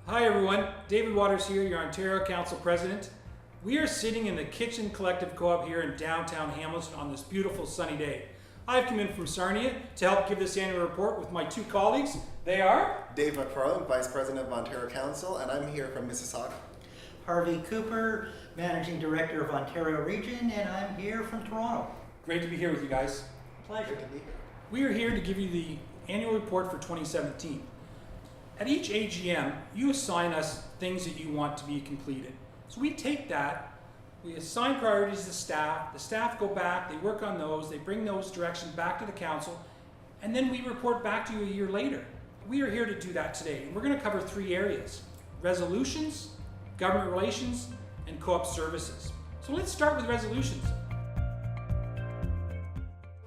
Hi everyone, David Waters here, your Ontario Council President. We are sitting in the Kitchen Collective Co-op here in downtown Hamilton on this beautiful sunny day. I've come in from Sarnia to help give this annual report with my two colleagues. They are Dave McFarland, Vice President of Ontario Council, and I'm here from Mississauga. Harvey Cooper, Managing Director of Ontario Region, and I'm here from Toronto. Great to be here with you guys. Pleasure. Great to be here. We are here to give you the annual report for 2017. At each AGM, you assign us things that you want to be completed. So we take that, we assign priorities to the staff go back, they work on those, they bring those directions back to the council, and then we report back to you a year later. We are here to do that today, and we're going to cover three areas: resolutions, government relations, and CoOp services. So let's start with resolutions.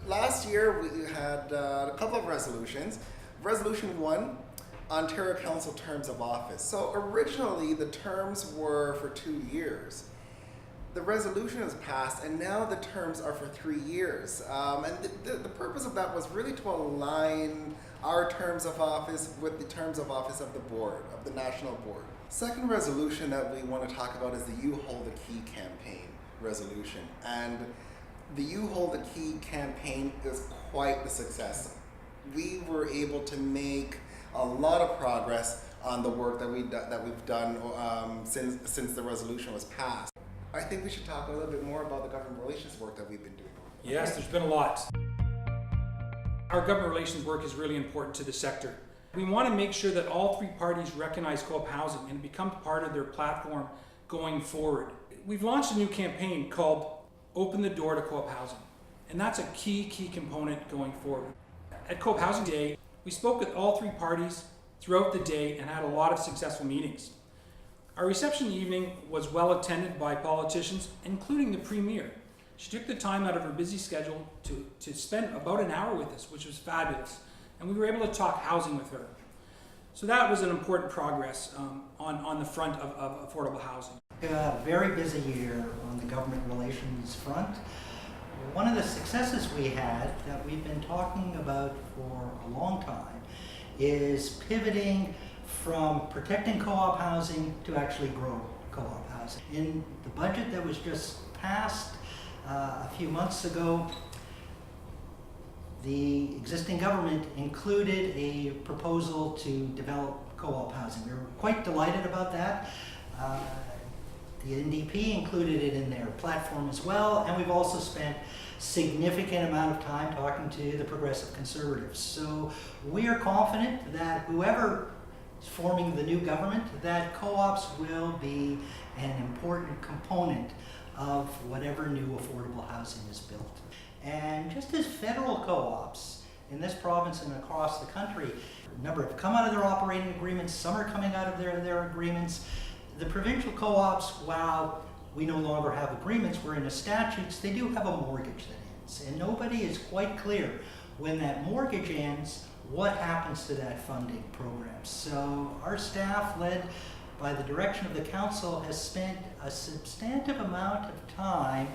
Last year we had a couple of resolutions. Resolution 1, Ontario Council terms of office. So originally the terms were for 2 years. The resolution was passed and now the terms are for 3 years. And the purpose of that was really to align our terms of office with the terms of office of the board, of the national board. Second resolution that we want to talk about is the You Hold the Key campaign resolution. And the You Hold the Key campaign is quite the success. We were able to make a lot of progress on the work that we've done since the resolution was passed. I think we should talk a little bit more about the government relations work that we've been doing. Yes, there's been a lot. Our government relations work is really important to the sector. We want to make sure that all three parties recognize co-op housing and become part of their platform going forward. We've launched a new campaign called Open the Door to Co-op Housing, and that's a key component going forward. At Co-op Housing Day, we spoke with all three parties throughout the day and had a lot of successful meetings. Our reception evening was well attended by politicians, including the Premier. She took the time out of her busy schedule to spend about an hour with us, which was fabulous. And we were able to talk housing with her. So that was an important progress on the front of affordable housing. A very busy year on the government relations front. One of the successes we had that we've been talking about for a long time is pivoting from protecting co-op housing to actually grow co-op housing. In the budget that was just passed a few months ago, the existing government included a proposal to develop co-op housing. We were quite delighted about that. The NDP included it in their platform as well, and we've also spent significant amount of time talking to the Progressive Conservatives. So we are confident that whoever is forming the new government, that co-ops will be an important component of whatever new affordable housing is built. And just as federal co-ops in this province and across the country, a number have come out of their operating agreements, some are coming out of their agreements. The provincial co-ops, while we no longer have agreements, we're in the statutes, they do have a mortgage that ends. And nobody is quite clear when that mortgage ends, what happens to that funding program. So our staff, led by the direction of the council, has spent a substantive amount of time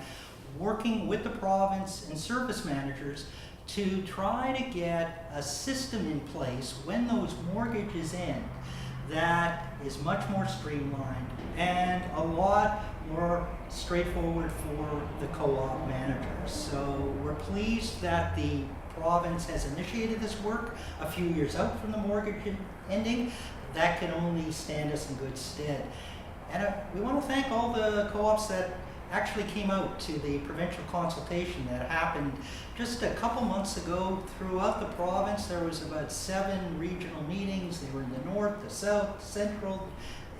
working with the province and service managers to try to get a system in place when those mortgages end that is much more streamlined and a lot more straightforward for the co-op managers. So we're pleased that the province has initiated this work a few years out from the mortgage ending. That can only stand us in good stead. And we want to thank all the co-ops that actually came out to the provincial consultation that happened just a couple months ago throughout the province. There was about 7 regional meetings. They were in the north, the south, central,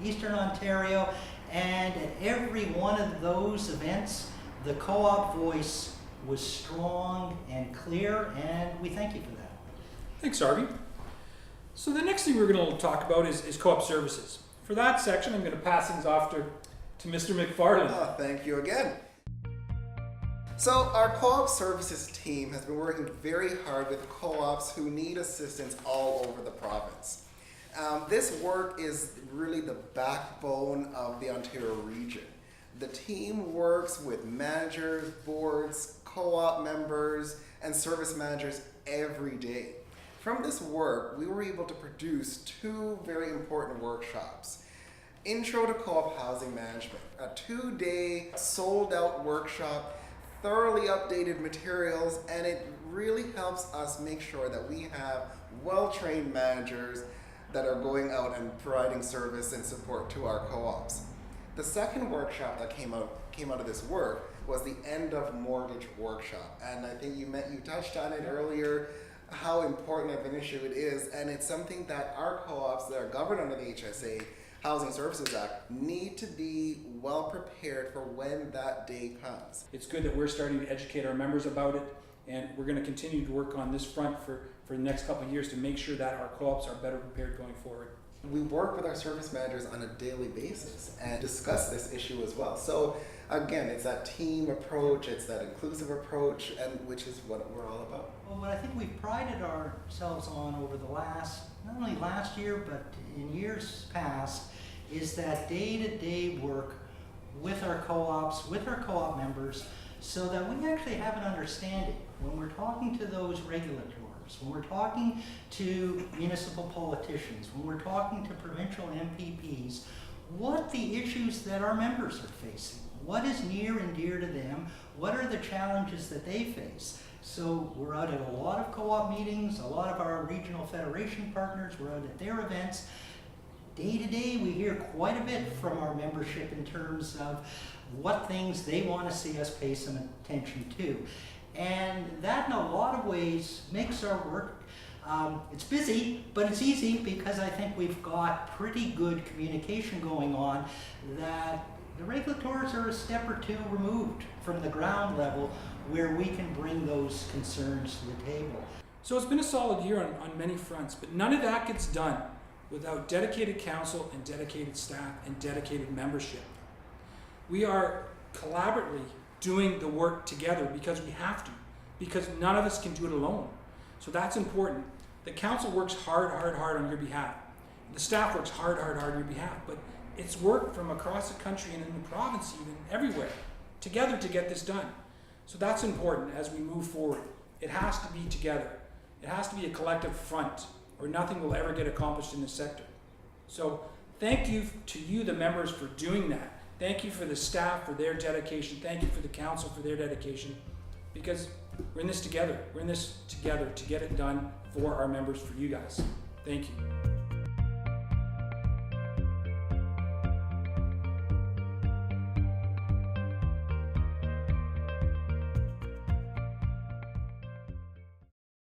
eastern Ontario, and at every one of those events, the co-op voice was strong and clear, and we thank you for that. Thanks, Harvey. So the next thing we're going to talk about is CoOp Services. For that section, I'm going to pass things off to Mr. McFarland. Oh, thank you again. So our CoOp Services team has been working very hard with co-ops who need assistance all over the province. This work is really the backbone of the Ontario region. The team works with managers, boards, co-op members, and service managers every day. From this work, we were able to produce two very important workshops. Intro to Co-op Housing Management, a 2-day sold-out workshop, thoroughly updated materials, and it really helps us make sure that we have well-trained managers that are going out and providing service and support to our co-ops. The second workshop that came out of this work was the end of mortgage workshop, and I think you touched on it earlier, how important of an issue it is, and it's something that our co-ops that are governed under the HSA Housing Services Act need to be well prepared for when that day comes. It's good that we're starting to educate our members about it, and we're going to continue to work on this front for the next couple of years to make sure that our co-ops are better prepared going forward. We work with our service managers on a daily basis and discuss this issue as well. So again, it's that team approach, it's that inclusive approach, and which is what we're all about. Well, what I think we've prided ourselves on over the not only last year, but in years past, is that day-to-day work with our co-ops, with our co-op members, so that we actually have an understanding when we're talking to those regulators, when we're talking to municipal politicians, when we're talking to provincial MPPs, what the issues that our members are facing, what is near and dear to them, what are the challenges that they face. So we're out at a lot of co-op meetings, a lot of our regional federation partners, we're out at their events. Day to day, we hear quite a bit from our membership in terms of what things they want to see us pay some attention to. And that in a lot of ways makes our work, it's busy, but it's easy because I think we've got pretty good communication going on that the regulators are a step or two removed from the ground level where we can bring those concerns to the table. So it's been a solid year on many fronts, but none of that gets done without dedicated council and dedicated staff and dedicated membership. We are collaboratively doing the work together because we have to, because none of us can do it alone. So that's important. The council works hard on your behalf. The staff works hard on your behalf, but it's work from across the country and in the province, even everywhere, together to get this done. So that's important as we move forward. It has to be together. It has to be a collective front, or nothing will ever get accomplished in this sector. So thank you to you, the members, for doing that. Thank you for the staff for their dedication. Thank you for the council for their dedication, because we're in this together. We're in this together to get it done for our members, for you guys. Thank you.